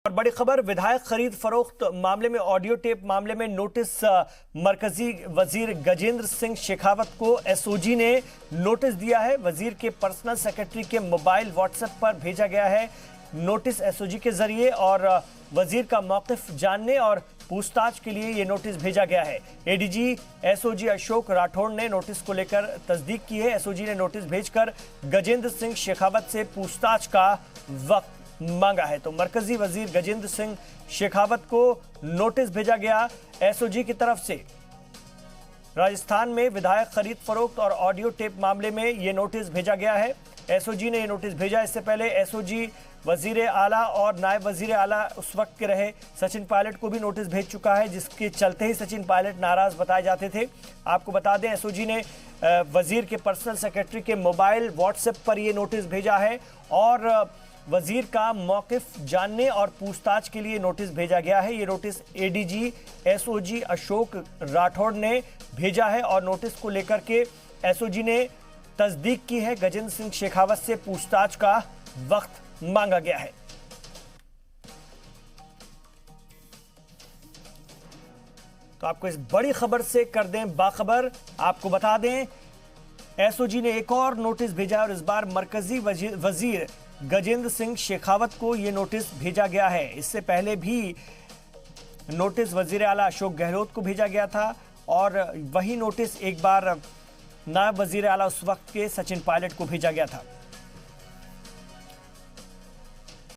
और बड़ी खबर, विधायक खरीद फरोख्त मामले में ऑडियो टेप मामले में नोटिस मरकजी वजीर गजेंद्र सिंह शेखावत को एसओजी ने नोटिस दिया है। वजीर के पर्सनल सेक्रेटरी के मोबाइल व्हाट्सएप पर भेजा गया है नोटिस एसओजी के जरिए और वजीर का मौकिफ जानने और पूछताछ के लिए ये नोटिस भेजा गया है। एडीजी एसओजी अशोक राठौड़ ने नोटिस को लेकर तस्दीक की है। एसओजी ने नोटिस भेजकर गजेंद्र सिंह शेखावत से पूछताछ का वक्त मांगा है। तो मरकजी वजीर गजेंद्र सिंह शेखावत को नोटिस भेजा गया एसओजी की तरफ से। राजस्थान में विधायक खरीद फरोख्त और ऑडियो टेप मामले में यह नोटिस भेजा गया है। एसओजी ने यह नोटिस भेजा। इससे पहले एसओजी वजीर आला और नायब वजीर आला उस वक्त के रहे सचिन पायलट को भी नोटिस भेज चुका है, जिसके चलते ही सचिन पायलट नाराज बताए जाते थे। आपको बता दें, एसओजी ने वजीर के पर्सनल सेक्रेटरी के मोबाइल व्हाट्सएप पर यह नोटिस भेजा है और वजीर का मौकिफ जानने और पूछताछ के लिए नोटिस भेजा गया है। ये notice ADG SOG Ashok Rathore ने भेजा है और नोटिस को लेकर के एसओजी ने तस्दीक की है। गजेंद्र सिंह शेखावत से पूछताछ का वक्त मांगा गया है। तो आपको इस बड़ी खबर से कर दें बाखबर। आपको बता दें, एसओजी ने एक और नोटिस भेजा और इस बार मरकजी वजीर गजेंद्र सिंह शेखावत को यह नोटिस भेजा गया है। इससे पहले भी नोटिस वजीर आला अशोक गहलोत को भेजा गया था और वही नोटिस एक बार नायब वजीर आला उस वक्त के सचिन पायलट को भेजा गया था।